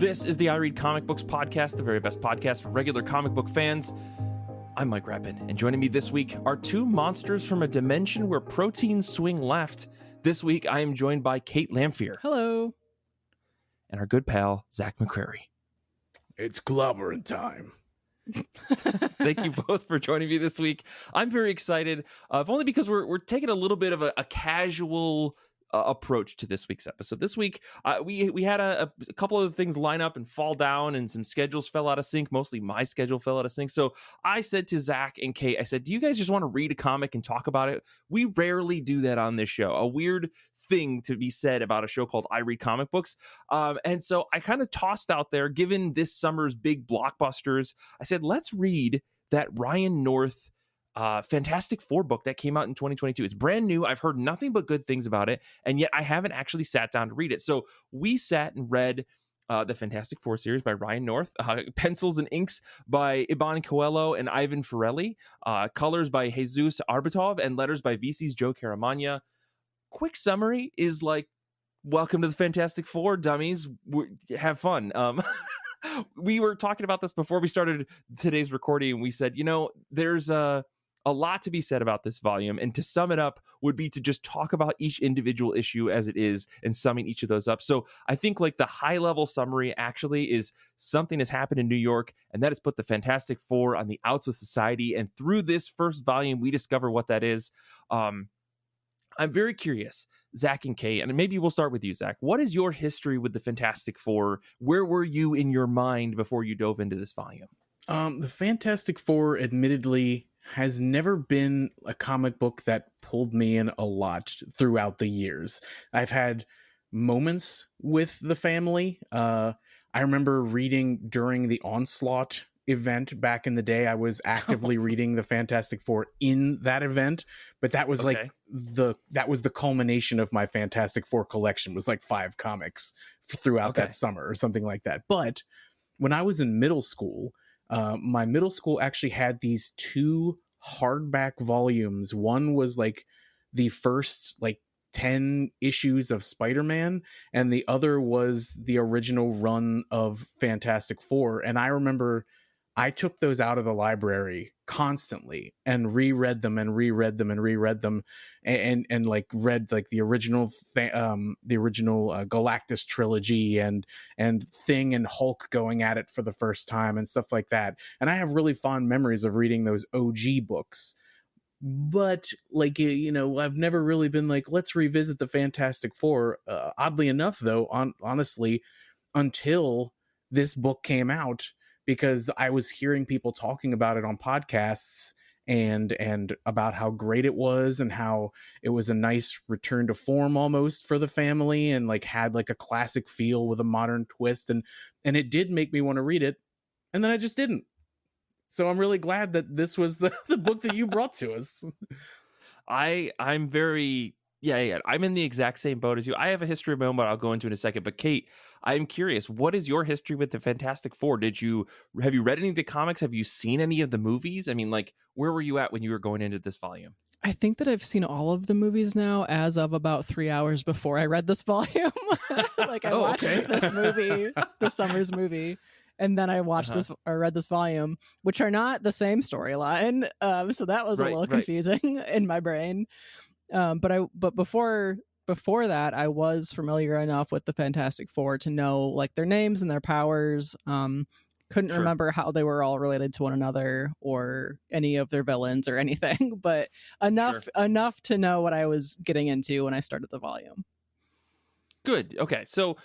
This is the I Read Comic Books podcast, the very best podcast for regular comic book fans. I'm Mike Rapin, and joining me this week are two monsters from a dimension where proteins swing left. This week, I am joined by Kate Lamphere. Hello. And our good pal, Zach McCrary. It's clobbering time. Thank you both for joining me this week. I'm very excited, if only because we're taking a little bit of a casual approach to this week's episode. This week, we had a couple of things line up and fall down, and some schedules fell out of sync. Mostly my schedule fell out of sync. So I said to Zach and Kate, I said, do you guys just want to read a comic and talk about it? We rarely do that on this show. A weird thing to be said about a show called I Read Comic Books. And so I kind of tossed out there, given this summer's big blockbusters, I said, let's read that Ryan North Fantastic Four book that came out in 2022. It's brand new. I've heard nothing but good things about it, and yet I haven't actually sat down to read it. So we sat and read the Fantastic Four series by Ryan North, pencils and inks by Iban Coelho and Ivan Ferrelli, colors by Jesus Arbatov, and letters by VC's Joe Caramagna. Quick summary is like, welcome to the Fantastic Four, dummies. Have fun. We were talking about this before we started today's recording, and we said, there's a lot to be said about this volume, and to sum it up would be to just talk about each individual issue as it is and summing each of those up. So I think like the high level summary actually is something has happened in New York, and that has put the Fantastic Four on the outs of society. And through this first volume, we discover what that is. I'm very curious, Zach and Kate, and maybe we'll start with you, Zach. What is your history with the Fantastic Four? Where were you in your mind before you dove into this volume? The Fantastic Four, admittedly, has never been a comic book that pulled me in a lot throughout the years. I've had moments with the family. I remember reading during the Onslaught event back in the day. I was actively reading the Fantastic Four in that event, but that was that was the culmination of my Fantastic Four collection, was like 5 comics throughout that summer or something like that. But when I was in middle school, my middle school actually had these 2 hardback volumes. One was like the first 10 issues of Spider-Man, and the other was the original run of Fantastic Four. And I remember I took those out of the library constantly and reread them and reread them and reread them, and read like the original Galactus trilogy and Thing and Hulk going at it for the first time and stuff like that. And I have really fond memories of reading those OG books. But I've never really been like, let's revisit the Fantastic Four. Oddly enough, though, honestly, until this book came out, because I was hearing people talking about it on podcasts and about how great it was and how it was a nice return to form almost for the family, and had a classic feel with a modern twist. And it did make me want to read it. And then I just didn't. So I'm really glad that this was the book that you brought to us. I'm very... Yeah. I'm in the exact same boat as you. I have a history of my own, but I'll go into in a second. But Kate, I'm curious, what is your history with the Fantastic Four? Have you read any of the comics? Have you seen any of the movies? I mean, where were you at when you were going into this volume? I think that I've seen all of the movies now as of about 3 hours before I read this volume. I watched this movie, the summer's movie, and then I watched this or read this volume, which are not the same storyline. So that was a little confusing in my brain. But before that, I was familiar enough with the Fantastic Four to know their names and their powers. Couldn't remember how they were all related to one another or any of their villains or anything, but enough to know what I was getting into when I started the volume. Good. Okay. So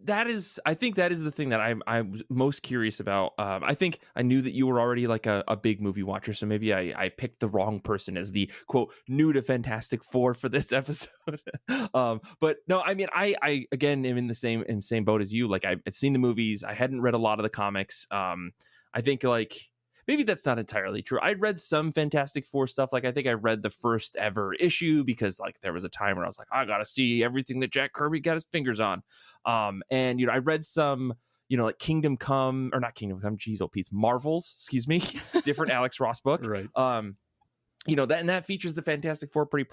I think that is the thing that I'm most curious about. I think I knew that you were already a big movie watcher, so maybe I picked the wrong person as the quote new to Fantastic Four for this episode. But no, I mean, I again am in the same boat as you. I've seen the movies. I hadn't read a lot of the comics. I think maybe that's not entirely true. I'd read some Fantastic Four stuff. I think I read the first ever issue because there was a time where I was like, I gotta see everything that Jack Kirby got his fingers on. And I read some, Kingdom Come, or not Kingdom Come, geez, oh Pete, Marvels, excuse me, different Alex Ross book. Right. That features the Fantastic Four pretty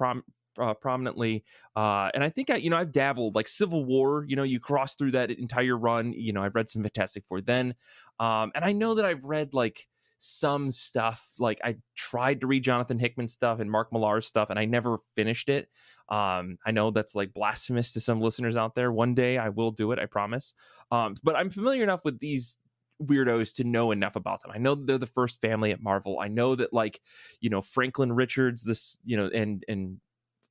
prominently. And I think I've dabbled, like Civil War, you cross through that entire run. I've read some Fantastic Four then. And I know that I've read like some stuff. Like I tried to read Jonathan Hickman's stuff and Mark Millar's stuff, and I never finished it. I know that's like blasphemous to some listeners out there. One day I will do it, I promise. But I'm familiar enough with these weirdos to know enough about them. I know they're the first family at Marvel. I know that like, Franklin Richards, this, and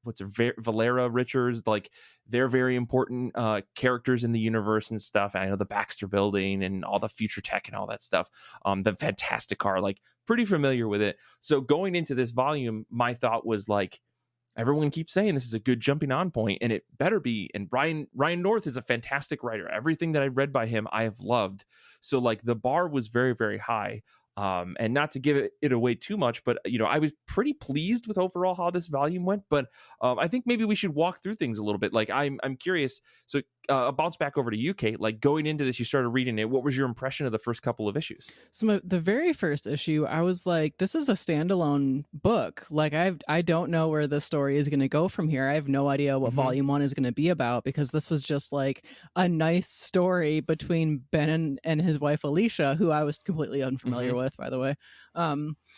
what's Valera Richards, like they're very important characters in the universe and stuff. And I know the Baxter Building and all the future tech and all that stuff. The Fantastic Car, like pretty familiar with it. So going into this volume, my thought was like, everyone keeps saying this is a good jumping on point, and it better be. And Ryan North is a fantastic writer. Everything that I read by him, I have loved. So like the bar was very, very high. And not to give it away too much, but I was pretty pleased with overall how this volume went. But I think maybe we should walk through things a little bit. Like I'm curious. So I'll bounce back over to you, Kate. Like going into this, you started reading it. What was your impression of the first couple of issues? So the very first issue, I was like, this is a standalone book. Like I don't know where this story is going to go from here. I have no idea what volume 1 is going to be about, because this was just like a nice story between Ben and his wife Alicia, who I was completely unfamiliar with, by the way.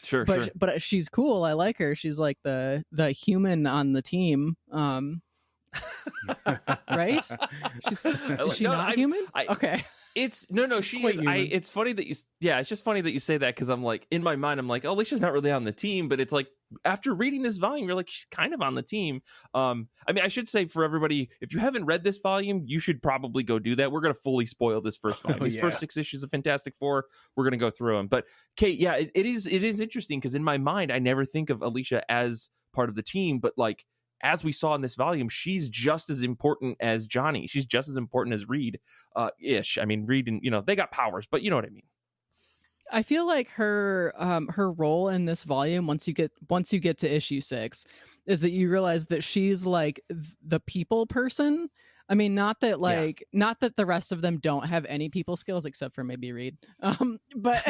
Sure. But she's cool. I like her. She's like the human on the team. Right? Is she not human? Okay. It's she is. It's funny that it's just funny that you say that, because I'm like, in my mind, I'm like, oh, Alicia's not really on the team, but it's like, after reading this volume, you're like, she's kind of on the team. I mean, I should say for everybody, if you haven't read this volume, you should probably go do that. We're going to fully spoil this first volume. These first 6 issues of Fantastic Four, we're going to go through them. But Kate, yeah, it is interesting, because in my mind, I never think of Alicia as part of the team, but like, as we saw in this volume, she's just as important as Johnny. She's just as important as Reed, ish. I mean, Reed and, they got powers, but you know what I mean. I feel like her role in this volume, once you get to issue 6, is that you realize that she's like the people person. I mean, not that the rest of them don't have any people skills except for maybe Reed. But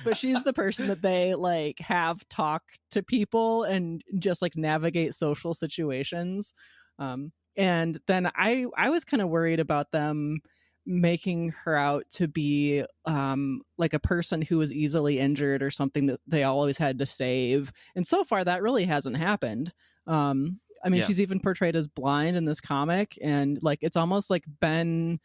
but she's the person that they like have talk to people and just like navigate social situations. And then I was kind of worried about them making her out to be like a person who was easily injured or something that they always had to save. And so far that really hasn't happened. I mean, she's even portrayed as blind in this comic, and like it's almost like Ben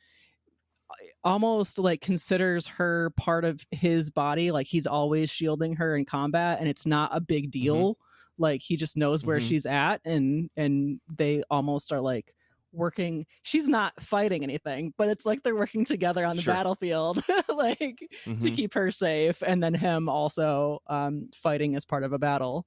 almost like considers her part of his body, like he's always shielding her in combat, and it's not a big deal. Like he just knows where she's at, and they almost are like working. She's not fighting anything, but it's like they're working together on the battlefield, like to keep her safe, and then him also fighting as part of a battle.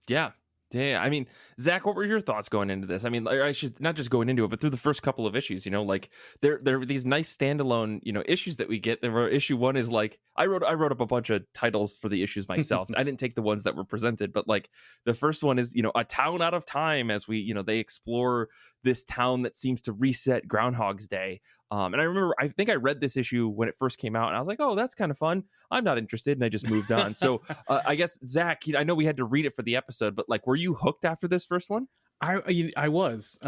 Yeah, I mean, Zach, what were your thoughts going into this? I mean, I should not just going into it, but through the first couple of issues, like there are these nice standalone, issues that we get. There were issue 1 is like, I wrote up a bunch of titles for the issues myself. I didn't take the ones that were presented, but like the first one is, a town out of time, as we, they explore this town that seems to reset Groundhog's Day. And I remember, I think I read this issue when it first came out, and I was like, oh, that's kind of fun. I'm not interested. And I just moved on. So I guess, Zach, I know we had to read it for the episode, but like, were you hooked after this first one? I was.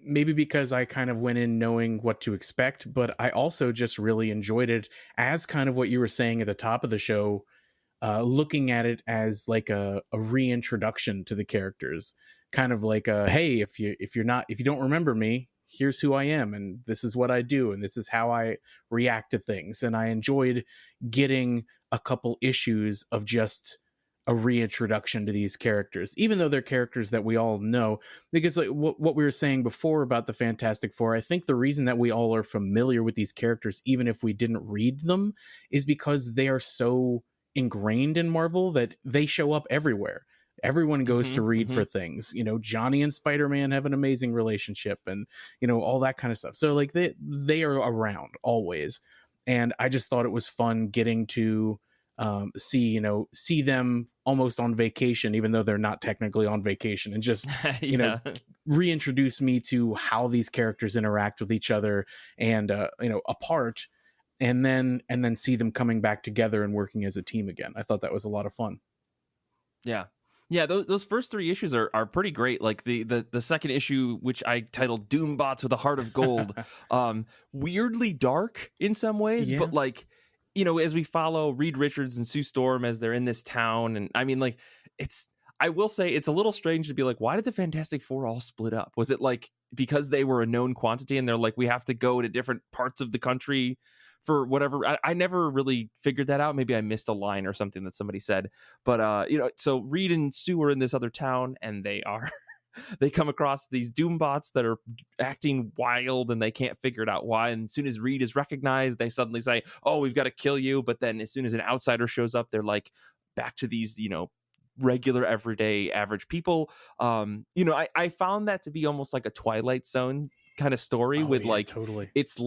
Maybe because I kind of went in knowing what to expect, but I also just really enjoyed it as kind of what you were saying at the top of the show, looking at it as like a reintroduction to the characters, kind of like hey, if you don't remember me, here's who I am, and this is what I do, and this is how I react to things. And I enjoyed getting a couple issues of just a reintroduction to these characters, even though they're characters that we all know. Because like what we were saying before about the Fantastic Four, I think the reason that we all are familiar with these characters, even if we didn't read them, is because they are so ingrained in Marvel that they show up everywhere. Everyone goes to read for things. Johnny and Spider-Man have an amazing relationship, and all that kind of stuff. So like they are around always, and I just thought it was fun getting to see them almost on vacation, even though they're not technically on vacation, and just reintroduce me to how these characters interact with each other and apart, and then see them coming back together and working as a team again. I thought that was a lot of fun. Yeah. Yeah, those first 3 issues are pretty great. Like the second issue, which I titled "Doombots with a Heart of Gold," weirdly dark in some ways, Yeah. but like, as we follow Reed Richards and Sue Storm as they're in this town, and I mean, like, I will say it's a little strange to be like, why did the Fantastic Four all split up? Was it like because they were a known quantity and they're like, we have to go to different parts of the country for whatever? I never really figured that out. Maybe I missed a line or something that somebody said. But so Reed and Sue are in this other town, and they come across these Doombots that are acting wild, and they can't figure it out why. And as soon as Reed is recognized, they suddenly say, "Oh, we've got to kill you." But then as soon as an outsider shows up, they're like back to these, regular, everyday, average people. I found that to be almost like a Twilight Zone kind of story totally. It's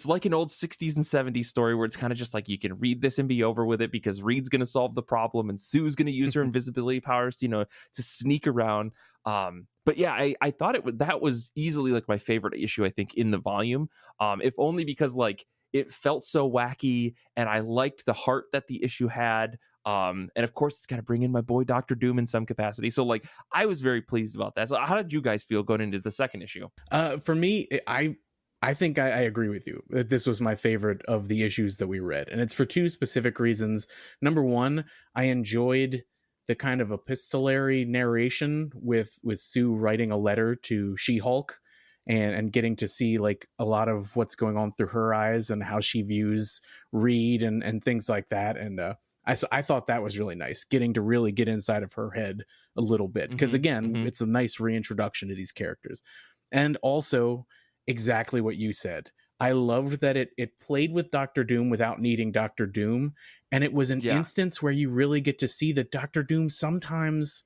like an old 60s and 70s story where it's kind of just like you can read this and be over with it because Reed's going to solve the problem and Sue's going to use her invisibility powers, to sneak around. But yeah, I thought that was easily like my favorite issue, I think, in the volume. If only because like it felt so wacky and I liked the heart that the issue had. And of course, it's got to bring in my boy Dr. Doom in some capacity. So like I was very pleased about that. So how did you guys feel going into the second issue? For me, I think I agree with you. This was my favorite of the issues that we read. And it's for 2 specific reasons. Number one, I enjoyed the kind of epistolary narration with Sue writing a letter to She-Hulk and getting to see like a lot of what's going on through her eyes and how she views Reed and things like that. And I thought that was really nice, getting to really get inside of her head a little bit. Because again, it's a nice reintroduction to these characters. And also, exactly what you said. I loved that it played with Dr. Doom without needing Dr. Doom. And it was an instance where you really get to see that Dr. Doom sometimes,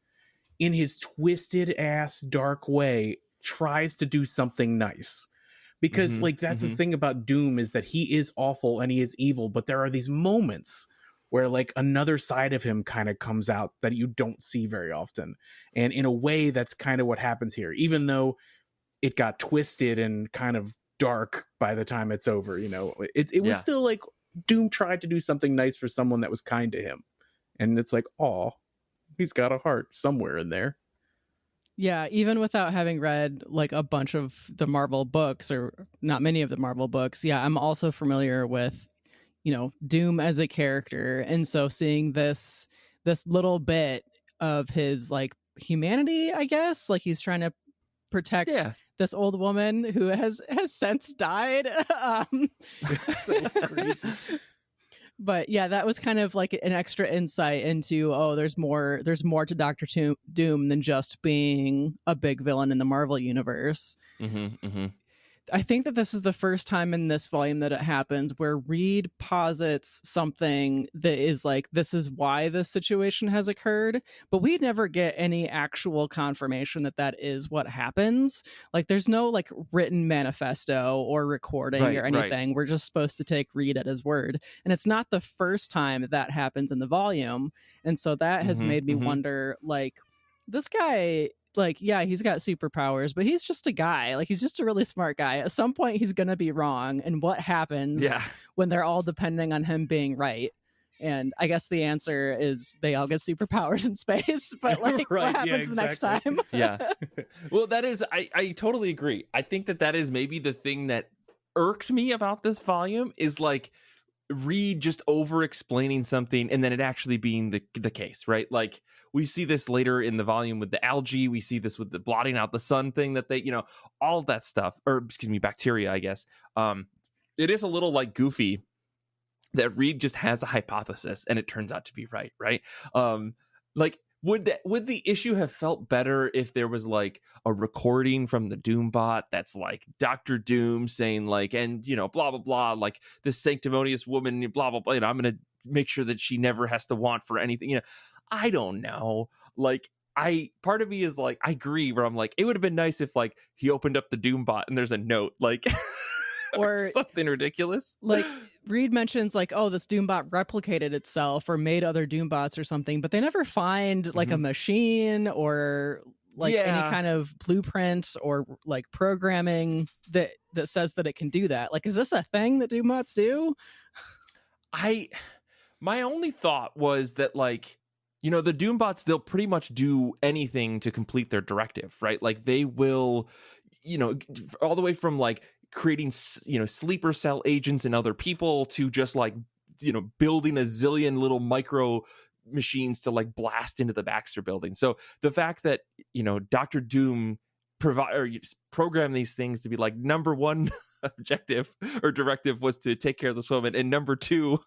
in his twisted ass dark way, tries to do something nice. Because that's the thing about Doom, is that he is awful and he is evil, but there are these moments where like another side of him kind of comes out that you don't see very often. And in a way, that's kind of what happens here, even though it got twisted and kind of dark by the time it's over. It was still like Doom tried to do something nice for someone that was kind to him. And it's like, oh, he's got a heart somewhere in there. Yeah, even without having read like a bunch of the Marvel books, or not many of the Marvel books, I'm also familiar with, Doom as a character. And so seeing this little bit of his like humanity, I guess, like he's trying to protect this old woman who has since died. So crazy. But yeah, that was kind of like an extra insight into, there's more to Dr. Doom than just being a big villain in the Marvel universe. I think that this is the first time in this volume that it happens where Reed posits something that is like, this is why this situation has occurred, but we never get any actual confirmation that is what happens. Like there's no like written manifesto or recording or anything. Right. We're just supposed to take Reed at his word. And it's not the first time that happens in the volume. And so that has made me wonder, like, this guy, like, yeah, he's got superpowers, but he's just a guy. Like, he's just a really smart guy. At some point, he's going to be wrong. And what happens when they're all depending on him being right? And I guess the answer is they all get superpowers in space. But, like, what happens the next time? Well, that is, I totally agree. I think that is maybe the thing that irked me about this volume is, like, Reed just over explaining something and then it actually being the case, right? Like we see this later in the volume with the algae. We see this with the blotting out the sun thing that they, all that stuff, or excuse me, bacteria, I guess. It is a little like goofy that Reed just has a hypothesis and it turns out to be right. Like, would the issue have felt better if there was like a recording from the Doombot that's like Dr. Doom saying like, and blah blah blah, like this sanctimonious woman, blah blah blah, I'm gonna make sure that she never has to want for anything. I don't know. Like, part of me is like, I agree, where I'm like, it would have been nice if like he opened up the Doombot and there's a note like or something ridiculous. Like Reed mentions like, oh, this Doombot replicated itself or made other Doombots or something, but they never find like a machine or like any kind of blueprint or like programming that says that it can do that. Like, is this a thing that Doombots do? My only thought was that like the Doombots, they'll pretty much do anything to complete their directive, right? Like they will, all the way from like creating, sleeper cell agents and other people to just like, building a zillion little micro machines to like blast into the Baxter building. So the fact that, Dr. Doom program these things to be like number one objective or directive was to take care of this woman, and number two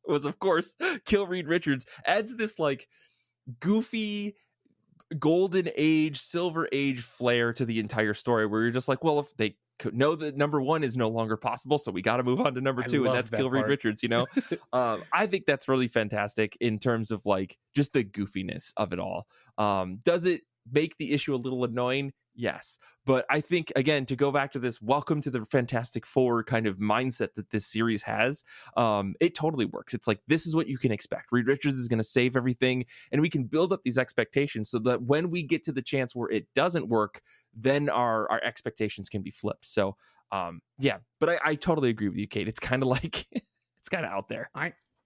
was of course kill Reed Richards, adds this like goofy golden age, silver age flair to the entire story, where you're just like, well, if they know that number one is no longer possible, so we got to move on to number two, and that's kill Reed Richards. I think that's really fantastic in terms of like just the goofiness of it all. Does it make the issue a little annoying? Yes. But I think, again, to go back to this welcome to the Fantastic Four kind of mindset that this series has, it totally works. It's like, this is what you can expect. Reed Richards is going to save everything, and we can build up these expectations so that when we get to the chance where it doesn't work, then our expectations can be flipped. So, but I totally agree with you, Kate. It's kind of like, it's kind of out there.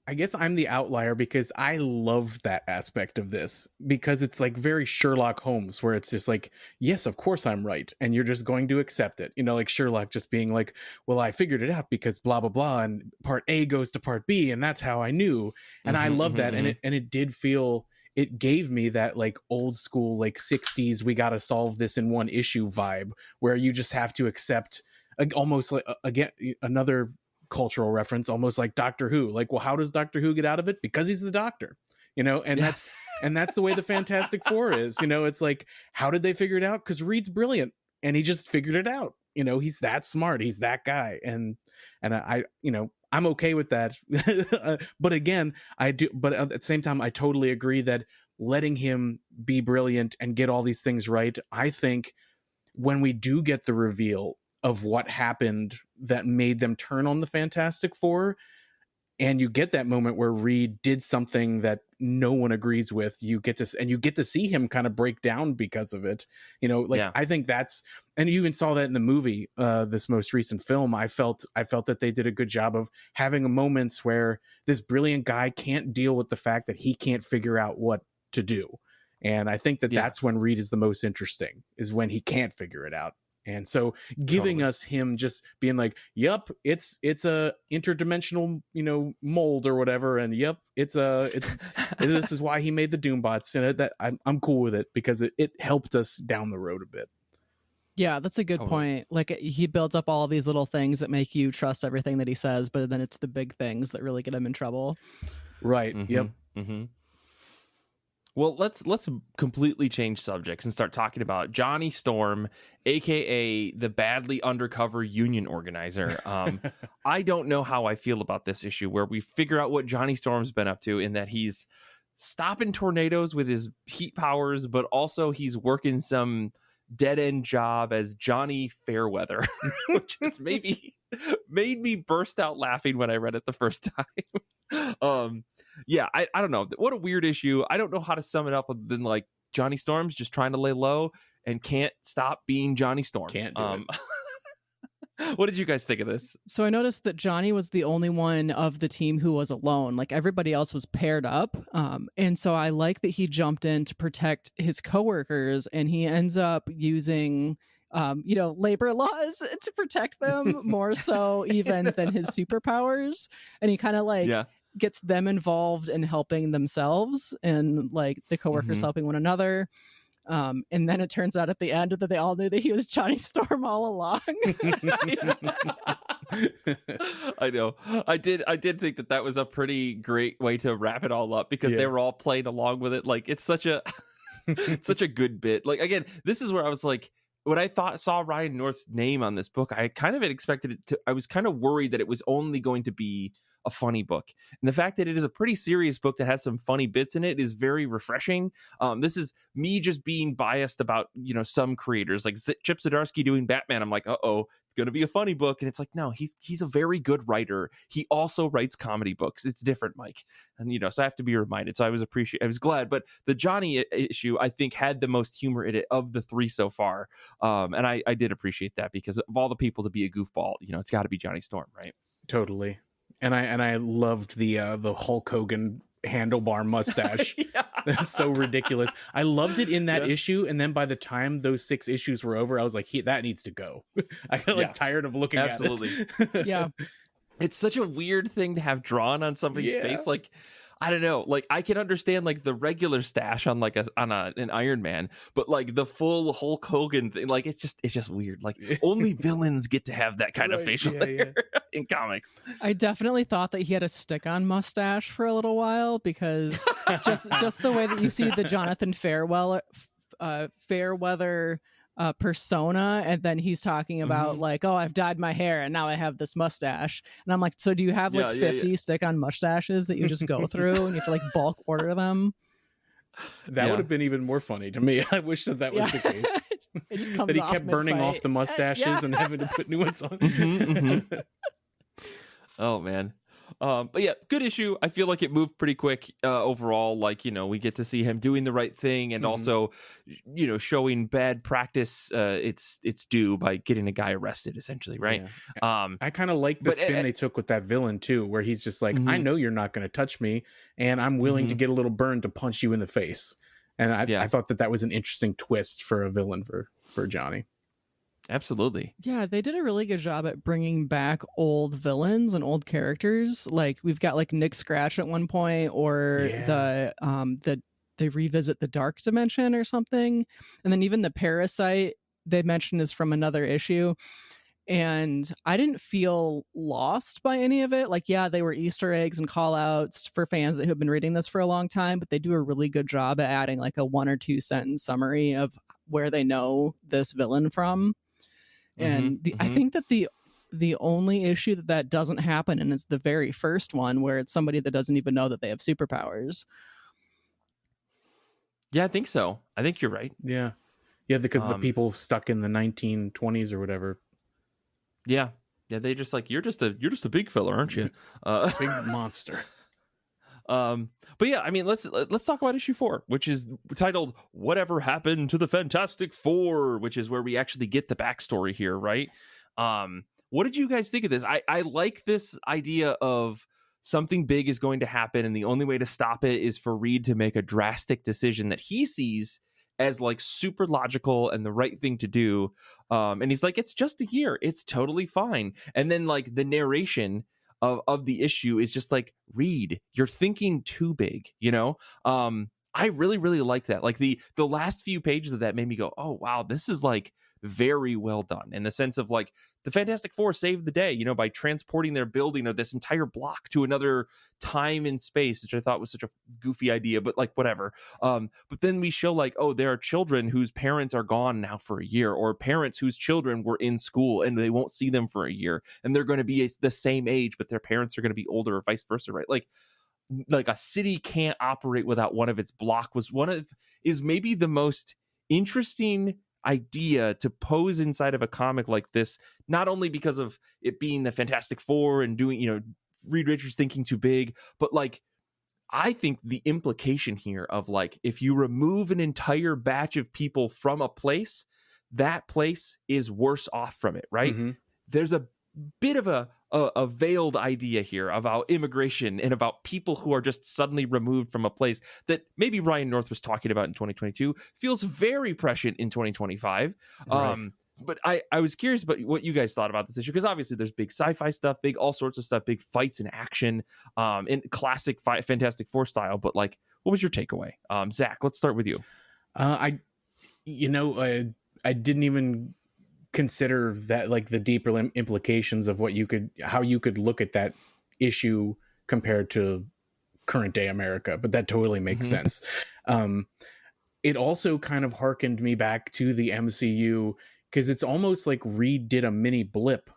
I guess I'm the outlier because I loved that aspect of this, because it's like very Sherlock Holmes, where it's just like, yes, of course I'm right, and you're just going to accept it. Like Sherlock just being like, well, I figured it out because blah, blah, blah, and part A goes to part B, and that's how I knew. And I love that. And it did feel, it gave me that like old school, like 60s, we got to solve this in one issue vibe, where you just have to accept almost like, again, another cultural reference, almost like Doctor Who. Like, well, how does Doctor Who get out of it? Because he's the Doctor, and that's the way the Fantastic Four is. It's like, how did they figure it out? Because Reed's brilliant, and he just figured it out. He's that smart, he's that guy, and I'm okay with that. But again, but at the same time, I totally agree that letting him be brilliant and get all these things right, I think when we do get the reveal of what happened that made them turn on the Fantastic Four, and you get that moment where Reed did something that no one agrees with, you get to see him kind of break down because of it. I think that's, and you even saw that in the movie, this most recent film. I felt that they did a good job of having moments where this brilliant guy can't deal with the fact that he can't figure out what to do. And I think that that's when Reed is the most interesting, is when he can't figure it out. And so giving us him just being like, yep, it's a interdimensional, mold or whatever. And yep, it's this is why he made the Doombots. And that I'm cool with it, because it helped us down the road a bit. Yeah, that's a good point. Like, he builds up all of these little things that make you trust everything that he says, but then it's the big things that really get him in trouble. Right. Yep. Well, let's completely change subjects and start talking about Johnny Storm, aka the badly undercover union organizer. I don't know how I feel about this issue, where we figure out what Johnny Storm's been up to, in that he's stopping tornadoes with his heat powers, but also he's working some dead-end job as Johnny Fairweather, which just made me burst out laughing when I read it the first time. I don't know. What a weird issue. I don't know how to sum it up other than like Johnny Storm's just trying to lay low and can't stop being Johnny Storm. Can't do it. What did you guys think of this? So I noticed that Johnny was the only one of the team who was alone. Like, everybody else was paired up. And so I like that he jumped in to protect his coworkers, and he ends up using labor laws to protect them more so even than his superpowers. And he kind of gets them involved in helping themselves, and like the coworkers helping one another. And then it turns out at the end that they all knew that he was Johnny Storm all along. I know. I did think that was a pretty great way to wrap it all up, because they were all playing along with it. Like, it's such a such a good bit. Like, again, this is where I was like, when I saw Ryan North's name on this book, I kind of had expected it to, I was kind of worried that it was only going to be a funny book. And the fact that it is a pretty serious book that has some funny bits in it is very refreshing. This is me just being biased about, some creators like Chip Zdarsky doing Batman. I'm like, it's going to be a funny book. And it's like, no, he's a very good writer. He also writes comedy books. It's different, Mike. And, so I have to be reminded. So I was glad. But the Johnny issue, I think, had the most humor in it of the three so far. And I did appreciate that, because of all the people to be a goofball, it's got to be Johnny Storm, right? Totally. And I loved the Hulk Hogan handlebar mustache. That's so ridiculous. I loved it in that issue, and then by the time those 6 issues were over, I was like, that needs to go. I got tired of looking at it. Yeah. It's such a weird thing to have drawn on somebody's face. Like, I don't know. Like, I can understand like the regular stash on like an Iron Man, but like the full Hulk Hogan thing, like it's just weird. Like, only villains get to have that kind of facial hair in comics. I definitely thought that he had a stick-on mustache for a little while, because just the way that you see the Jonathan Fairweather persona, and then he's talking about like, oh, I've dyed my hair and now I have this mustache, and I'm like, so do you have like 50 stick-on mustaches that you just go through and you have to like bulk order them? That would have been even more funny to me. I wish that was the case. It just comes that he off kept burning mid-fight. off the mustaches and having to put new ones on. Oh man. But yeah, good issue. I feel like it moved pretty quick overall. Like, you know, we get to see him doing the right thing, and also, you know, showing bad practice it's due by getting a guy arrested, essentially, right? I kind of like the spin they took with that villain too, where he's just like, I know you're not going to touch me, and I'm willing to get a little burn to punch you in the face. And I thought that was an interesting twist for a villain for Johnny. Absolutely. Yeah, they did a really good job at bringing back old villains and old characters. Like, we've got like Nick Scratch at one point, or they revisit the Dark Dimension or something, and then even the Parasite they mentioned is from another issue. And I didn't feel lost by any of it. Like, yeah, they were Easter eggs and call outs for fans that have been reading this for a long time, but they do a really good job at adding like a 1 or 2 sentence summary of where they know this villain from. And I think that the only issue that doesn't happen, and it's the very first one, where it's somebody that doesn't even know that they have superpowers. Yeah, I think so. I think you're right. Yeah, because the people stuck in the 1920s or whatever. Yeah, they just like, you're just a big fella, aren't you? Big monster. But yeah, I mean, let's talk about issue 4, which is titled "Whatever Happened to the Fantastic Four," which is where we actually get the backstory here, right? What did you guys think of this? I like this idea of something big is going to happen, and the only way to stop it is for Reed to make a drastic decision that he sees as like super logical and the right thing to do. And he's like, it's just a year, it's totally fine. And then like the narration of the issue is just like, Reed, you're thinking too big, you know? I really, really like that. Like the last few pages of that made me go, oh, wow, this is like very well done, in the sense of like the Fantastic Four saved the day, you know, by transporting their building or this entire block to another time and space, which I thought was such a goofy idea, but like whatever. But then we show like, oh, there are children whose parents are gone now for a year, or parents whose children were in school and they won't see them for a year, and they're going to be the same age, but their parents are going to be older, or vice versa, right? Like a city can't operate without one of its block is maybe the most interesting idea to pose inside of a comic like this, not only because of it being the Fantastic Four and doing, you know, Reed Richards thinking too big, but like I think the implication here of like, if you remove an entire batch of people from a place, that place is worse off from it, right? There's a bit of a veiled idea here about immigration and about people who are just suddenly removed from a place that maybe Ryan North was talking about in 2022 feels very prescient in 2025. Right. But I was curious about what you guys thought about this issue, because obviously there's big sci-fi stuff, big all sorts of stuff, big fights and action, in classic Fantastic Four style. But like, what was your takeaway? Zach, let's start with you. I didn't even consider that, like the deeper implications of how you could look at that issue compared to current day America, but that totally makes sense. It also kind of harkened me back to the MCU, because it's almost like Reed did a mini blip,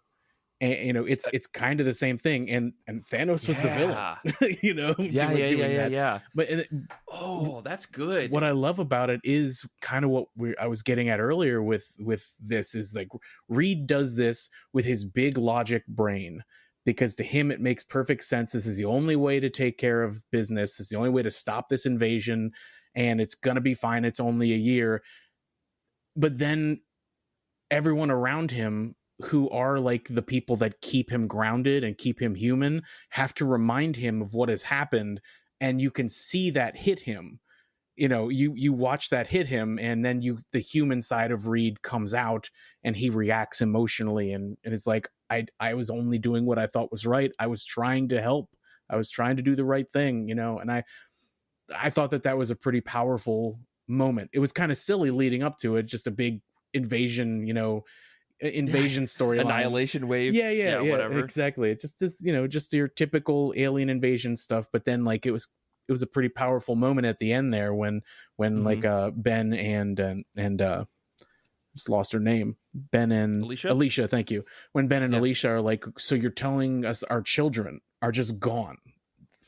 and you know, it's kind of the same thing, and Thanos was the villain. You know, yeah. But that's good. What I love about it is kind of what I was getting at earlier with this, is like Reed does this with his big logic brain, because to him it makes perfect sense. This is the only way to take care of business. It's the only way to stop this invasion, and it's gonna be fine. It's only a year. But then everyone around him, who are like the people that keep him grounded and keep him human, have to remind him of what has happened, and you can see that hit him. you watch that hit him, and then the human side of Reed comes out, and he reacts emotionally, and it's like, I was only doing what I thought was right. I was trying to help. I was trying to do the right thing, and I thought that was a pretty powerful moment. It was kind of silly leading up to it, just a big invasion storyline, annihilation wave, yeah, whatever. Exactly. It's just your typical alien invasion stuff, but then like it was a pretty powerful moment at the end there when like Ben and just lost her name, Ben and Alicia, thank you. When Ben and Alicia are like, so you're telling us our children are just gone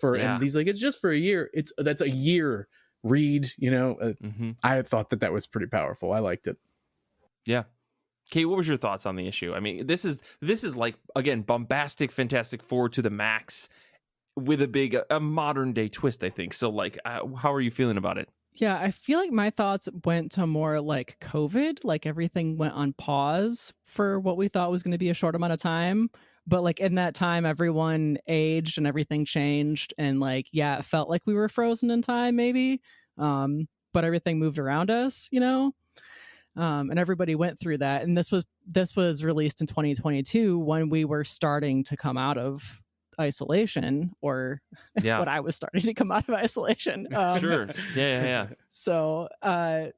and he's like, it's just for a year. That's a year, Reed. I thought that was pretty powerful. I liked it. Yeah. Kate, what was your thoughts on the issue? I mean, this is like, again, bombastic Fantastic Four to the max with a modern day twist, I think. So like, how are you feeling about it? Yeah, I feel like my thoughts went to more like COVID, like everything went on pause for what we thought was going to be a short amount of time. But like in that time, everyone aged and everything changed. And like, yeah, it felt like we were frozen in time maybe. But everything moved around us, and everybody went through that. And this was released in 2022 when we were starting to come out of isolation, or what I was starting to come out of isolation. Sure. Yeah. So, but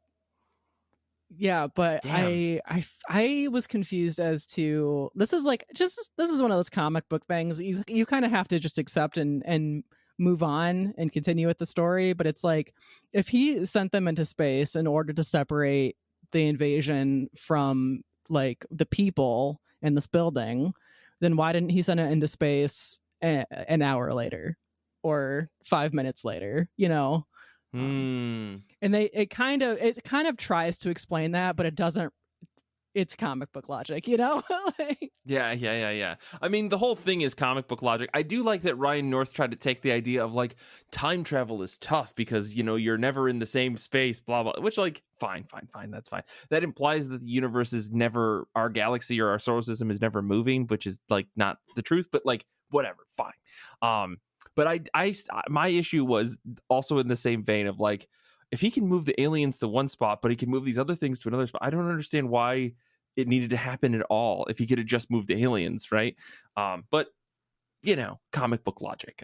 damn. I was confused as to, this is one of those comic book things you kind of have to just accept and move on and continue with the story. But it's like, if he sent them into space in order to separate the invasion from like the people in this building, then why didn't he send it into space an hour later or 5 minutes later? And it kind of tries to explain that, but it doesn't. It's comic book logic, like, yeah. I mean, the whole thing is comic book logic. I do like that Ryan North tried to take the idea of like time travel is tough because you're never in the same space, blah blah, which like fine, that's fine. That implies that the universe is never, our galaxy or our solar system is never moving, which is like not the truth, but like whatever, fine. But my issue was also in the same vein of like, if he can move the aliens to one spot, but he can move these other things to another spot, I don't understand why it needed to happen at all if he could have just moved the aliens, right? But, comic book logic.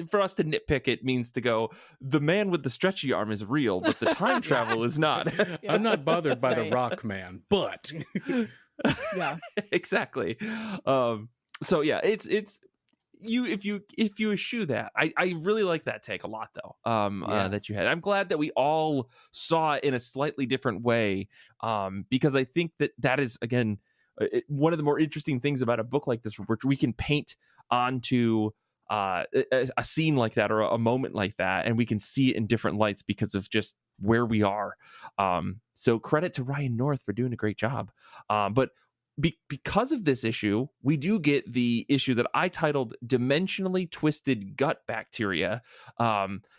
For us to nitpick, it means to go, the man with the stretchy arm is real, but the time travel is not. I'm not bothered by the Rock Man, but... yeah. Exactly. So, yeah, it's... if you eschew that, I really like that take a lot though, that you had. I'm glad that we all saw it in a slightly different way, because I think that is, again, one of the more interesting things about a book like this, which we can paint onto a scene like that or a moment like that, and we can see it in different lights because of just where we are. So credit to Ryan North for doing a great job. But because of this issue, we do get the issue that I titled Dimensionally Twisted Gut Bacteria.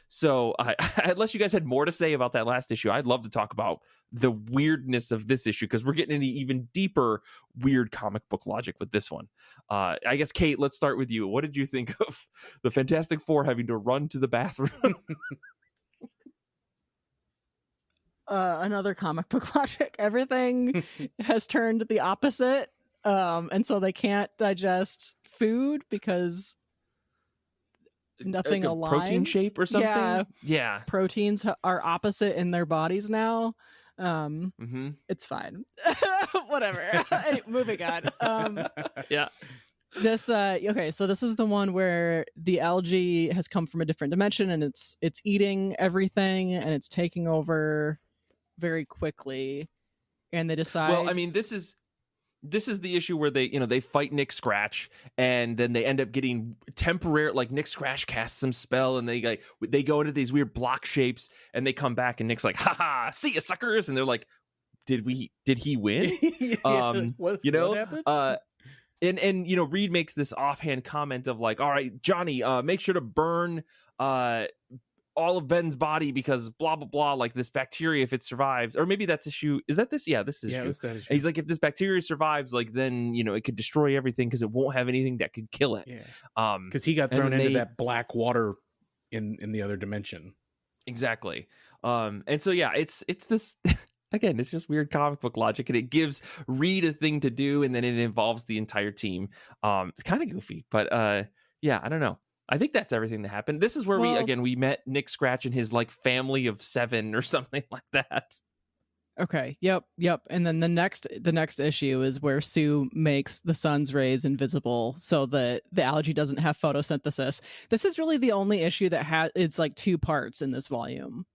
So unless you guys had more to say about that last issue, I'd love to talk about the weirdness of this issue, because we're getting into even deeper weird comic book logic with this one. I guess, Kate, let's start with you. What did you think of the Fantastic Four having to run to the bathroom? Another comic book logic. Everything has turned the opposite, and so they can't digest food because nothing like aligns. Protein shape or something. Yeah. Proteins are opposite in their bodies now. It's fine. Whatever. Moving on. Yeah. This okay, so this is the one where the algae has come from a different dimension, and it's eating everything, and it's taking over very quickly, and they decide. Well, I mean, this is the issue where they fight Nick Scratch, and then they end up getting temporary, like Nick Scratch casts some spell, and they go into these weird block shapes, and they come back, and Nick's like, "Ha, see ya, suckers!" And they're like, "Did he win?" What happened? And Reed makes this offhand comment of like, "All right, Johnny, make sure to burn all of Ben's body because blah blah blah, like this bacteria, if it survives." Or maybe that's issue. Is that this? Yeah, this is issue. That issue. And he's like, if this bacteria survives, like then it could destroy everything because it won't have anything that could kill it. Yeah. Because he got thrown into that black water in the other dimension. Exactly. And so yeah, it's this again, it's just weird comic book logic, and it gives Reed a thing to do, and then it involves the entire team. It's kind of goofy, but yeah, I don't know. I think that's everything that happened. This is where we met Nick Scratch and his like family of 7 or something like that. Okay. Yep. And then the next issue is where Sue makes the sun's rays invisible so that the algae doesn't have photosynthesis. This is really the only issue that it's like 2 parts in this volume.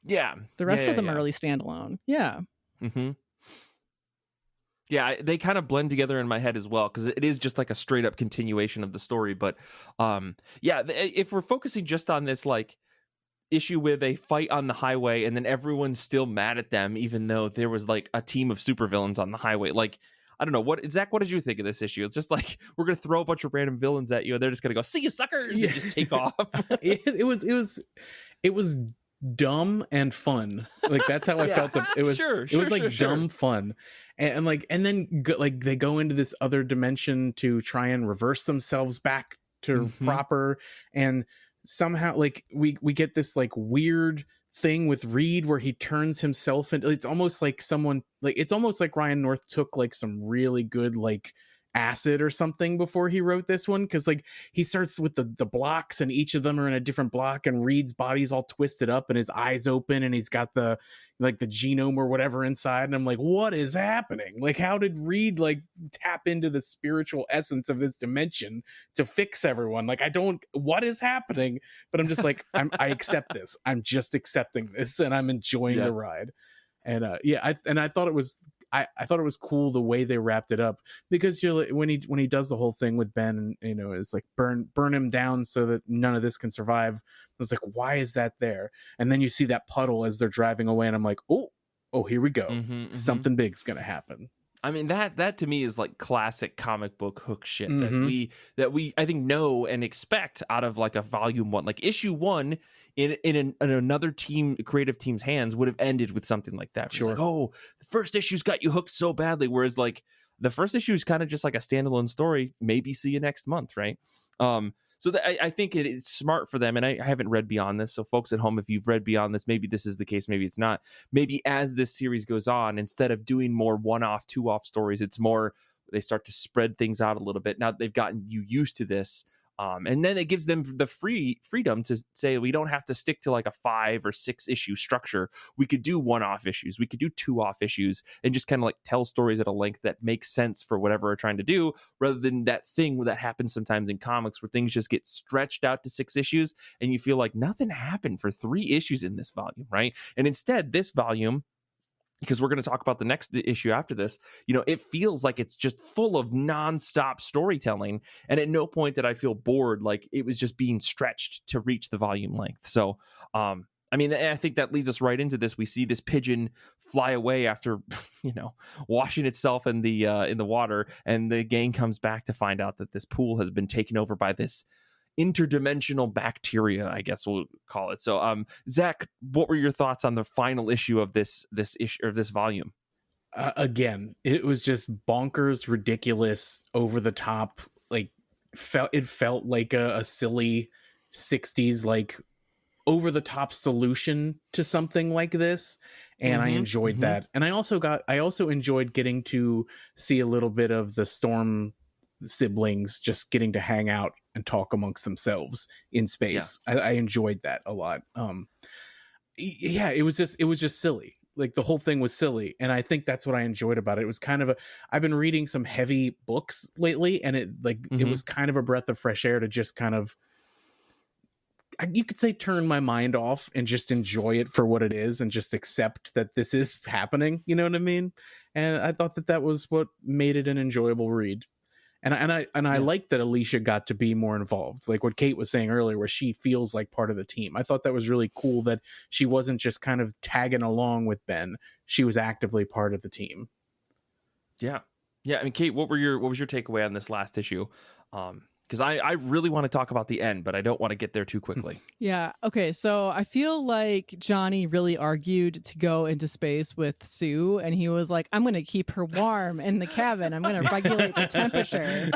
Yeah. The rest of them are really standalone. Yeah. Mm-hmm. Yeah, they kind of blend together in my head as well, because it is just like a straight up continuation of the story. But yeah, if we're focusing just on this like issue where they fight on the highway and then everyone's still mad at them, even though there was like a team of supervillains on the highway, like I don't know, Zach, what did you think of this issue? It's just like we're gonna throw a bunch of random villains at you and they're just gonna go, see you suckers, and just take off. It was dumb and fun. Like that's how I felt. It was dumb fun, and then they go into this other dimension to try and reverse themselves back to proper, and somehow like we get this like weird thing with Reed where he turns himself into, it's almost like Ryan North took like some really good like acid or something before he wrote this one, because like he starts with the blocks and each of them are in a different block, and Reed's body's all twisted up and his eyes open and he's got the genome or whatever inside, and I'm like, what is happening? Like, how did Reed like tap into the spiritual essence of this dimension to fix everyone? Like, what is happening? But I'm just like, I accept this. I'm just accepting this and I'm enjoying the ride. And I thought it was I thought it was cool the way they wrapped it up, because you're like, when he does the whole thing with Ben, and it's like burn him down so that none of this can survive. I was like, why is that there? And then you see that puddle as they're driving away, and I'm like, oh, here we go. Something big's gonna happen. I mean, that to me is like classic comic book hook shit that we I think know and expect out of like a volume 1, like issue 1 in another creative team's hands would have ended with something like that. Sure. Like, oh, the first issue's got you hooked so badly, whereas like the first issue is kind of just like a standalone story. Maybe see you next month, right? So I think it's smart for them, and I haven't read beyond this. So folks at home, if you've read beyond this, maybe this is the case, maybe it's not. Maybe as this series goes on, instead of doing more one-off, two-off stories, it's more they start to spread things out a little bit. Now that they've gotten you used to this. And then it gives them the freedom to say, we don't have to stick to like a 5 or 6 issue structure. We could do one-off issues. We could do 2-off issues and just kind of like tell stories at a length that makes sense for whatever we're trying to do, rather than that thing that happens sometimes in comics where things just get stretched out to 6 issues and you feel like nothing happened for 3 issues in this volume, right? And instead, this volume, because we're going to talk about the next issue after this, it feels like it's just full of nonstop storytelling. And at no point did I feel bored, like it was just being stretched to reach the volume length. So, I mean, I think that leads us right into this. We see this pigeon fly away after, washing itself in the water. And the gang comes back to find out that this pool has been taken over by this interdimensional bacteria, I guess we'll call it. So Zach, what were your thoughts on the final issue of this issue, or this volume? Again, it was just bonkers, ridiculous, over the top. Like it felt like a silly 60s like over the top solution to something like this, and I enjoyed that. And I also enjoyed getting to see a little bit of the Storm siblings just getting to hang out and talk amongst themselves in space. I enjoyed that a lot. It was just silly. Like the whole thing was silly, and I think that's what I enjoyed about it. It was kind of I've been reading some heavy books lately, and it was kind of a breath of fresh air to just kind of, you could say, turn my mind off and just enjoy it for what it is and just accept that this is happening. You know what I mean? And I thought that was what made it an enjoyable read. And I like that Alicia got to be more involved, like what Kate was saying earlier, where she feels like part of the team. I thought that was really cool that she wasn't just kind of tagging along with Ben; she was actively part of the team. Yeah. I mean, Kate, what was your takeaway on this last issue? Because I really want to talk about the end, but I don't want to get there too quickly. Yeah. Okay. So I feel like Johnny really argued to go into space with Sue, and he was like, I'm going to keep her warm in the cabin. I'm going to regulate the temperature.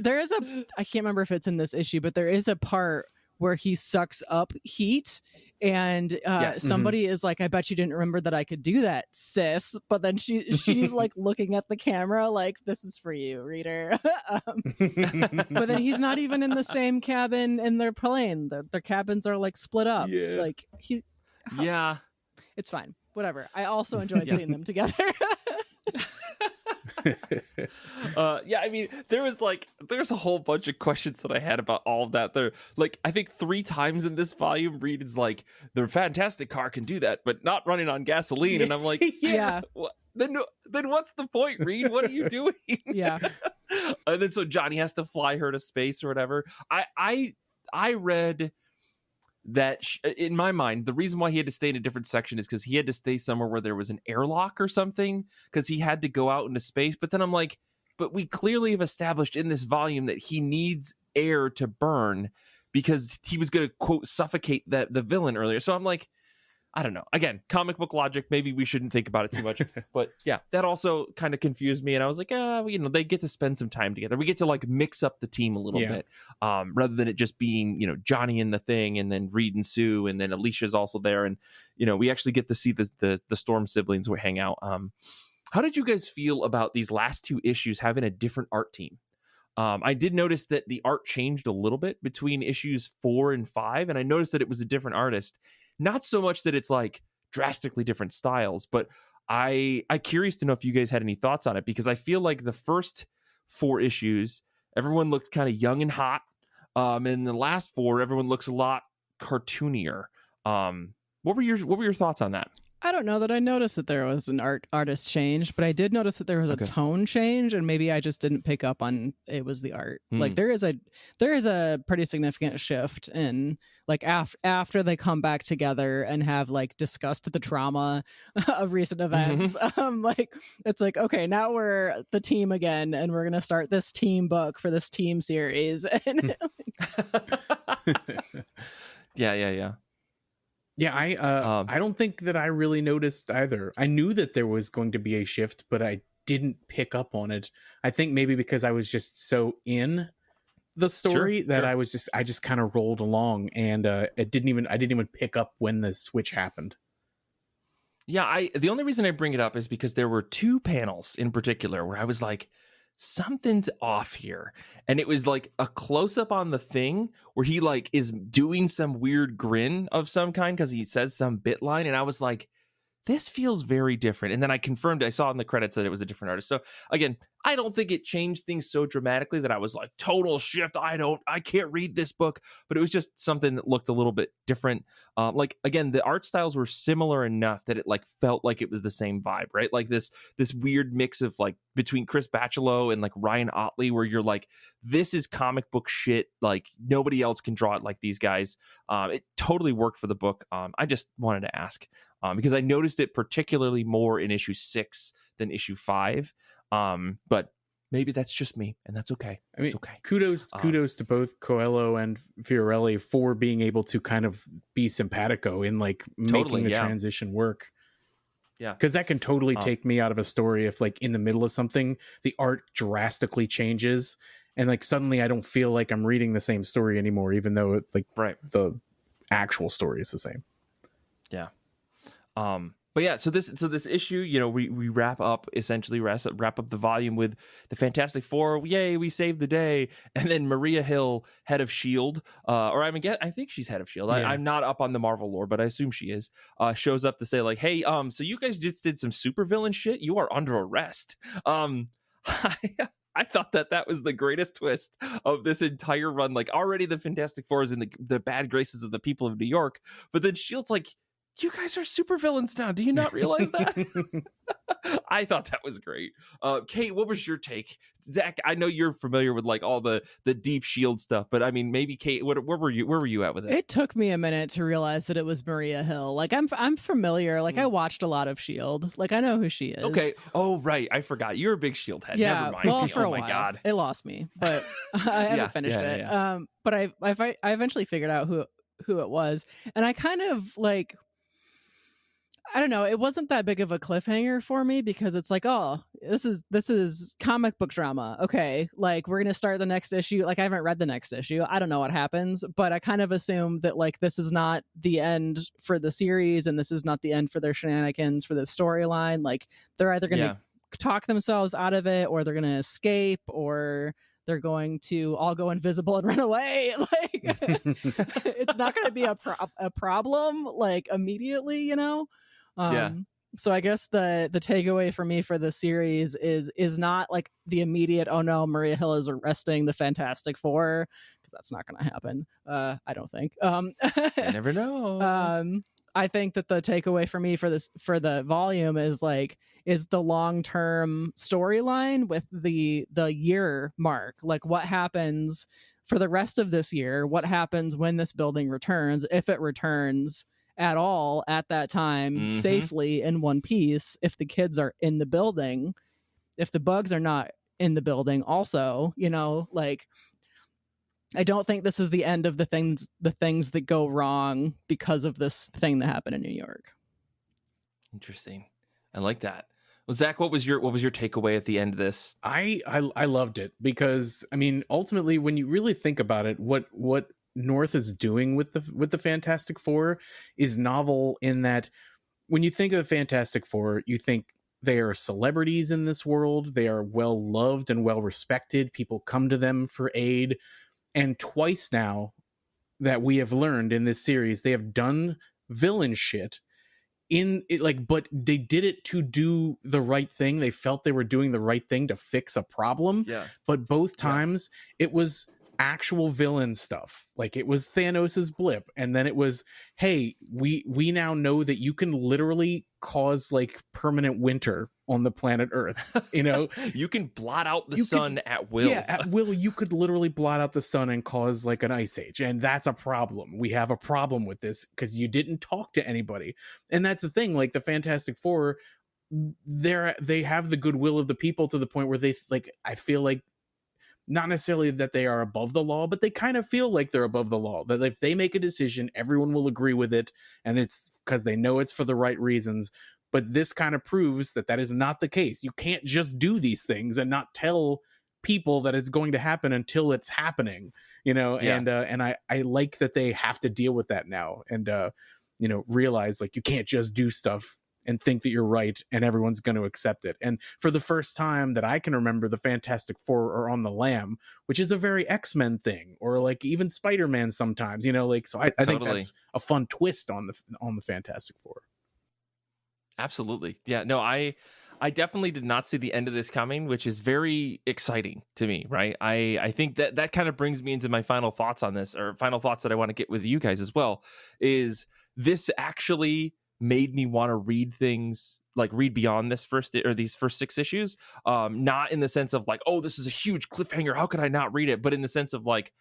There is I can't remember if it's in this issue, but there is a part where he sucks up heat. And somebody is like, I bet you didn't remember that I could do that, sis. But then she's like looking at the camera like, this is for you, reader. But then he's not even in the same cabin in their plane. Their cabins are like split up. Yeah. Like Yeah. It's fine. Whatever. I also enjoyed seeing them together. I mean, there's a whole bunch of questions that I had about all of that. There, like, I think 3 times in this volume, Reed is like, the fantastic car can do that, but not running on gasoline. And I'm like, yeah. Then what's the point, Reed? What are you doing? Yeah. And then so Johnny has to fly her to space or whatever. I read that in my mind, the reason why he had to stay in a different section is because he had to stay somewhere where there was an airlock or something, because he had to go out into space. But then I'm like, but we clearly have established in this volume that he needs air to burn because he was going to, quote, suffocate the villain earlier. So I'm like, I don't know. Again, comic book logic. Maybe we shouldn't think about it too much. But yeah, that also kind of confused me. And I was like, they get to spend some time together. We get to like mix up the team a little bit, rather than it just being, Johnny and the Thing, and then Reed and Sue, and then Alicia's also there. And, we actually get to see the Storm siblings hang out. How did you guys feel about these last 2 issues having a different art team? I did notice that the art changed a little bit between issues 4 and 5. And I noticed that it was a different artist. Not so much that it's like drastically different styles, but I'm curious to know if you guys had any thoughts on it, because I feel like the first 4 issues, everyone looked kind of young and hot. And the last 4, everyone looks a lot cartoonier. What were your thoughts on that? I don't know that I noticed that there was an artist change, but I did notice that there was a tone change, and maybe I just didn't pick up on it was the art. Like there is a pretty significant shift in like after they come back together and have like discussed the trauma of recent events. Like it's like, okay, now we're the team again, and we're gonna start this team book for this team series. And yeah. Yeah, I don't think that I really noticed either. I knew that there was going to be a shift, but I didn't pick up on it. I think maybe because I was just so in the story that I just kind of rolled along, and I didn't even pick up when the switch happened. Yeah, the only reason I bring it up is because there were 2 panels in particular where I was like, something's off here. And it was like a close-up on the Thing where he like is doing some weird grin of some kind because he says some bit line, and I was like, this feels very different. And then I confirmed, I saw in the credits that it was a different artist. So again, I don't think it changed things so dramatically that I was like, total shift. I can't read this book, but it was just something that looked a little bit different. Like again, the art styles were similar enough that it like felt like it was the same vibe, right? Like this weird mix of like between Chris Bachalo and like Ryan Otley, where you're like, this is comic book shit. Like nobody else can draw it like these guys. It totally worked for the book. I just wanted to ask, because I noticed it particularly more in issue 6 than issue 5. But maybe that's just me, and that's okay. I mean, it's okay. Kudos to both Coelho and Fiorelli for being able to kind of be simpatico in like making the transition work. Yeah, because that can totally take me out of a story if like in the middle of something the art drastically changes and like suddenly I don't feel like I'm reading the same story anymore, even though the actual story is the same. Yeah. But yeah, so this issue, we wrap up the volume with the Fantastic Four. Yay, we saved the day. And then Maria Hill, head of S.H.I.E.L.D., I think she's head of S.H.I.E.L.D. Yeah. I'm not up on the Marvel lore, but I assume she is. Shows up to say like, hey, so you guys just did some supervillain shit. You are under arrest. I thought that was the greatest twist of this entire run. Like already the Fantastic Four is in the bad graces of the people of New York, but then S.H.I.E.L.D.'s like, you guys are supervillains now. Do you not realize that? I thought that was great. Kate, what was your take? Zach, I know you're familiar with like all the deep S.H.I.E.L.D. stuff, but I mean, maybe Kate, where were you at with it? It took me a minute to realize that it was Maria Hill. Like I'm familiar. Like I watched a lot of S.H.I.E.L.D. Like I know who she is. Okay. Oh right, I forgot. You're a big S.H.I.E.L.D. head. Yeah. Never mind. Well, for a while. My God, it lost me, but I haven't finished it. Yeah. But I eventually figured out who it was, and I kind of like. I don't know. It wasn't that big of a cliffhanger for me because it's like, oh, this is comic book drama. Okay, like we're gonna start the next issue. Like I haven't read the next issue. I don't know what happens, but I kind of assume that like this is not the end for the series, and this is not the end for their shenanigans for the storyline. Like they're either gonna talk themselves out of it, or they're gonna escape, or they're going to all go invisible and run away. Like it's not going to be a problem like immediately, you know? So I guess the takeaway for me for the series is not like the immediate, oh no, Maria Hill is arresting the Fantastic Four, because that's not going to happen. I don't think. I never know. I think that the takeaway for me for the volume is the long-term storyline with the year mark. Like what happens for the rest of this year? What happens when this building returns, if it returns at all at that time safely in one piece, if the kids are in the building, if the bugs are not in the building also, you know, like I don't think this is the end of the things that go wrong because of this thing that happened in New York. Interesting. I like that. Well, Zach, what was your takeaway at the end of this? I loved it because I mean, ultimately, when you really think about it, what North is doing with the Fantastic Four is novel in that when you think of the Fantastic Four, you think they are celebrities in this world. They are well loved and well respected. People come to them for aid. And twice now that we have learned in this series, they have done villain shit in it, like, but they did it to do the right thing. They felt they were doing the right thing to fix a problem. Yeah. But both times it was actual villain stuff. Like it was Thanos's blip, and then it was, hey, we now know that you can literally cause like permanent winter on the planet Earth. You know, you can blot out the sun at will. Yeah, at will. You could literally blot out the sun and cause like an ice age, and that's a problem. We have a problem with this because you didn't talk to anybody, and that's the thing. Like the Fantastic Four, they have the goodwill of the people to the point where they like. I feel like not necessarily that they are above the law, but they kind of feel like they're above the law. That if they make a decision, everyone will agree with it, and it's because they know it's for the right reasons. But this kind of proves that is not the case. You can't just do these things and not tell people that it's going to happen until it's happening, you know? Yeah. And I like that they have to deal with that now and, you know, realize like you can't just do stuff and think that you're right and everyone's going to accept it. And for the first time that I can remember, the Fantastic Four are on the lam, which is a very X-Men thing, or like even Spider-Man sometimes, you know, like, so I think that's a fun twist on the Fantastic Four. Absolutely. Yeah, no, I definitely did not see the end of this coming, which is very exciting to me, right? I think that kind of brings me into my final thoughts on this, or final thoughts that I want to get with you guys as well, is this actually made me want to read things, like read beyond these first 6 issues. Not in the sense of like, oh, this is a huge cliffhanger, how could I not read it? But in the sense of like,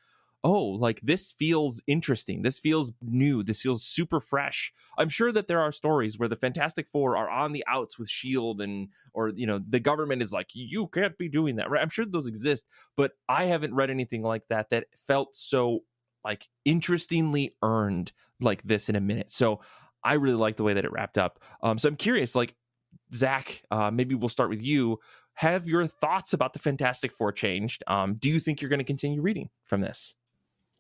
oh, like this feels interesting. This feels new. This feels super fresh. I'm sure that there are stories where the Fantastic Four are on the outs with S.H.I.E.L.D. or, you know, the government is like, you can't be doing that, right? I'm sure those exist, but I haven't read anything like that felt so like interestingly earned like this in a minute. So I really like the way that it wrapped up. So I'm curious, like, Zach, maybe we'll start with you. Have your thoughts about the Fantastic Four changed? Do you think you're going to continue reading from this?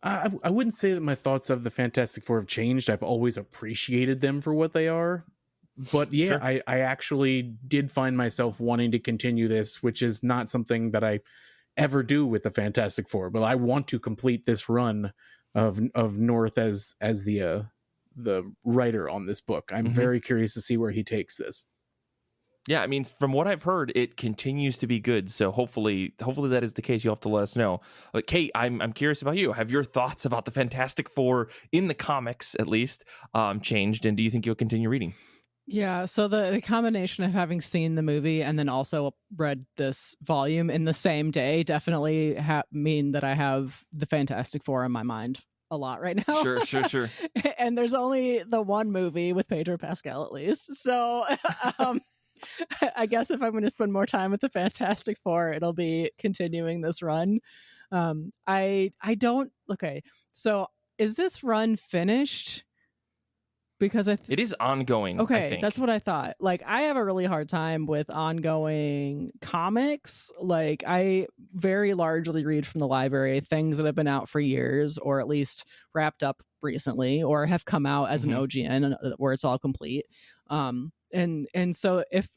I wouldn't say that my thoughts of the Fantastic Four have changed. I've always appreciated them for what they are. But yeah, sure. I actually did find myself wanting to continue this, which is not something that I ever do with the Fantastic Four. But I want to complete this run of North as the writer on this book. I'm very curious to see where he takes this. Yeah, I mean, from what I've heard, it continues to be good. So hopefully that is the case. You'll have to let us know. But Kate, I'm curious about you. Have your thoughts about the Fantastic Four in the comics, at least, changed? And do you think you'll continue reading? Yeah, so the combination of having seen the movie and then also read this volume in the same day definitely mean that I have the Fantastic Four in my mind a lot right now. Sure. And there's only the one movie with Pedro Pascal, at least. So I guess if I'm going to spend more time with the Fantastic Four, it'll be continuing this run. I don't. Okay, so is this run finished? Because it is ongoing. Okay, I think. that's what I thought. Like, I have a really hard time with ongoing comics. Like, I very largely read from the library things that have been out for years, or at least wrapped up recently, or have come out as an OGN where it's all complete. And so if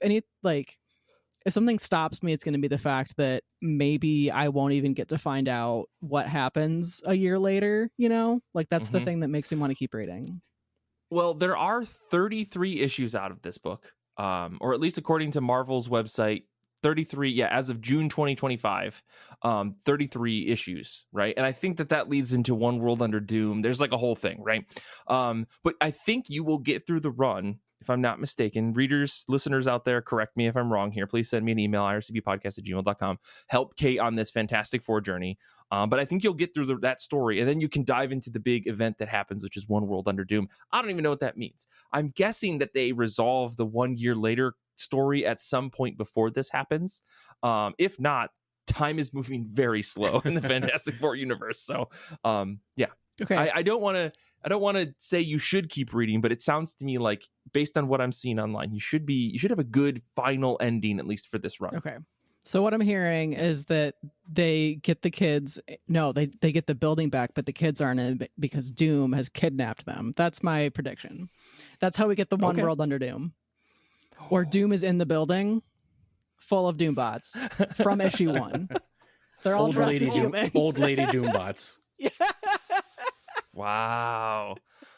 something stops me, it's going to be the fact that maybe I won't even get to find out what happens a year later. You know, like that's the thing that makes me want to keep reading. Well, there are 33 issues out of this book, or at least according to Marvel's website, 33. Yeah, as of June 2025, 33 issues, right? And I think that leads into One World Under Doom. There's like a whole thing, right? But I think you will get through the run, if I'm not mistaken. Readers, listeners out there, correct me if I'm wrong here. Please send me an email, ircbpodcast@gmail.com. Help Kate on this Fantastic Four journey. But I think you'll get through that story, and then you can dive into the big event that happens, which is One World Under Doom. I don't even know what that means. I'm guessing that they resolve the 1 year later story at some point before this happens. If not, time is moving very slow in the Fantastic Four universe. So, yeah. Okay. I don't want to say you should keep reading, but it sounds to me like, based on what I'm seeing online, you should have a good final ending, at least for this run. Okay. So what I'm hearing is that they get the kids. No, they get the building back, but the kids aren't in it because Doom has kidnapped them. That's my prediction. That's how we get the One World Under Doom. Or Doom is in the building full of Doombots from issue 1. They're all dressed as humans. Old lady Doombots. Yeah. Wow.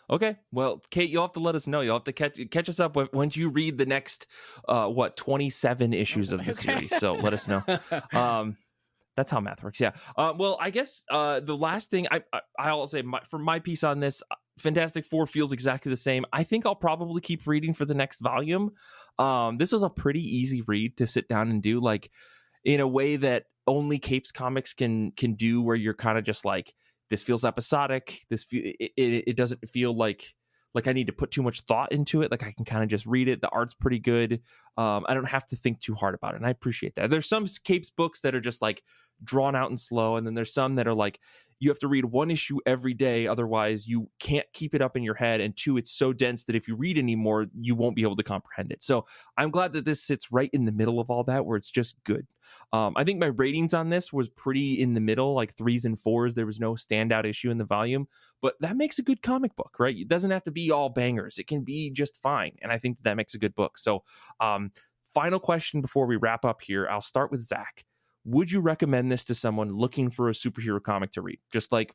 Okay. Well, Kate, you'll have to let us know. You'll have to catch us up once you read the next 27 issues of the series. So let us know. That's how math works. Yeah. Well, I guess the last thing I'll say for my piece on this, Fantastic Four feels exactly the same. I think I'll probably keep reading for the next volume. This was a pretty easy read to sit down and do, like, in a way that only Capes Comics can do, where you're kind of just like, this feels episodic. It doesn't feel like I need to put too much thought into it. Like, I can kind of just read it. The art's pretty good. I don't have to think too hard about it, and I appreciate that. There's some Capes books that are just like drawn out and slow, and then there's some that are like, you have to read one issue every day, otherwise you can't keep it up in your head, and 2, it's so dense that if you read anymore, you won't be able to comprehend it. So I'm glad that this sits right in the middle of all that, where it's just good. I think my ratings on this was pretty in the middle, like 3s and 4s. There was no standout issue in the volume, but that makes a good comic book, right? It doesn't have to be all bangers. It can be just fine, and I think that makes a good book. So final question before we wrap up here. I'll start with Zach. Would you recommend this to someone looking for a superhero comic to read? Just like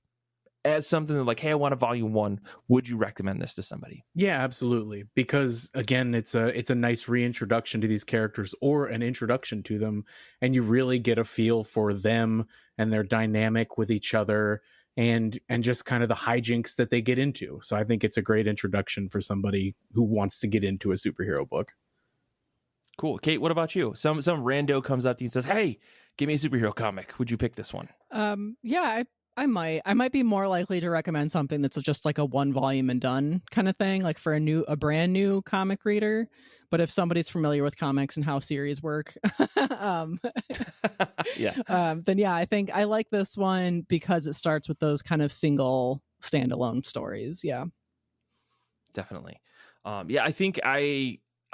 as something that, like, hey, I want a volume 1. Would you recommend this to somebody? Yeah, absolutely. Because again, it's a nice reintroduction to these characters, or an introduction to them, and you really get a feel for them and their dynamic with each other, and just kind of the hijinks that they get into. So I think it's a great introduction for somebody who wants to get into a superhero book. Cool. Kate, what about you? Some rando comes up to you and says, hey, give me a superhero comic. Would you pick this one? Yeah, I might be more likely to recommend something that's just like a 1 volume and done kind of thing, like for a brand new comic reader. But if somebody's familiar with comics and how series work, then yeah, I think I like this one because it starts with those kind of single standalone stories. Yeah, definitely. I think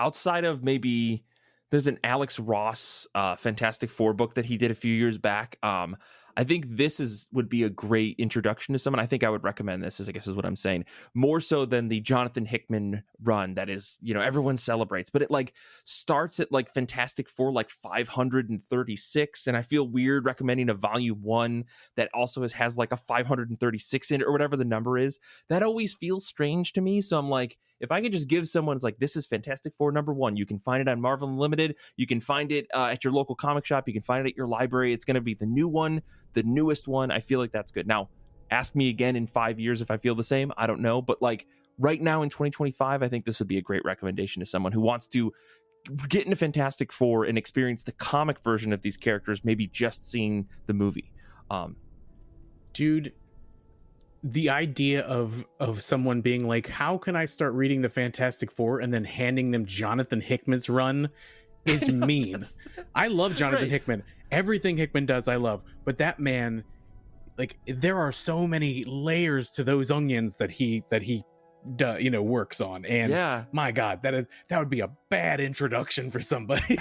outside of maybe there's an Alex Ross Fantastic Four book that he did a few years back. I think this would be a great introduction to someone. I think I would recommend this, I guess is what I'm saying, more so than the Jonathan Hickman run that is, everyone celebrates, but it like starts at like Fantastic Four, like 536. And I feel weird recommending a volume 1 that also has like a 536 in it, or whatever the number is. That always feels strange to me. So I'm like, if I could just give someone, it's like, this is Fantastic Four number 1. You can find it on Marvel Unlimited. You can find it at your local comic shop. You can find it at your library. It's going to be the new one, the newest one. I feel like that's good. Now, ask me again in 5 years if I feel the same. I don't know. But like right now in 2025, I think this would be a great recommendation to someone who wants to get into Fantastic Four and experience the comic version of these characters, maybe just seeing the movie. Dude, the idea of someone being like, how can I start reading the Fantastic Four, and then handing them Jonathan Hickman's run is mean. I love Jonathan Hickman. Everything Hickman does, I love. But that man, like, there are so many layers to those onions that he works on. And my God, that would be a bad introduction for somebody.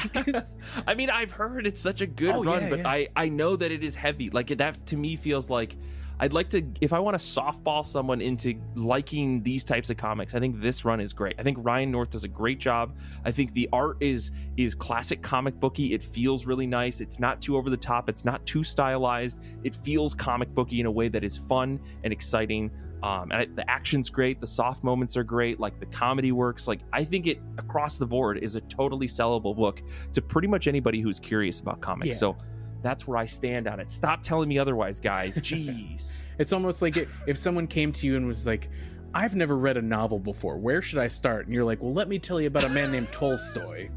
I mean, I've heard it's such a good run, but I know that it is heavy. Like, that to me feels like I'd like to, if I want to softball someone into liking these types of comics, I think this run is great. I think Ryan North does a great job. I think the art is classic comic booky. It feels really nice. It's not too over the top. It's not too stylized. It feels comic booky in a way that is fun and exciting. And the action's great. The soft moments are great. Like, the comedy works. Like, I think it across the board is a totally sellable book to pretty much anybody who's curious about comics. Yeah. So that's where I stand on it. Stop telling me otherwise, guys. Jeez. It's almost like if someone came to you and was like, I've never read a novel before. Where should I start? And you're like, well, let me tell you about a man named Tolstoy.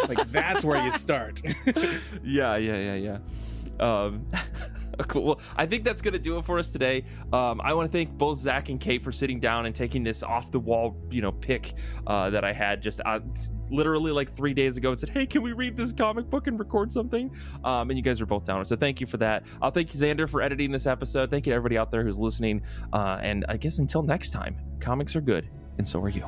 Like, that's where you start. Yeah. Cool. Well, I think that's going to do it for us today. I want to thank both Zach and Kate for sitting down and taking this off the wall, pick that I had just literally like 3 days ago and said, hey, can we read this comic book and record something? And you guys are both down. So thank you for that. I'll thank you, Zander, for editing this episode. Thank you to everybody out there who's listening. And I guess until next time, comics are good, and so are you.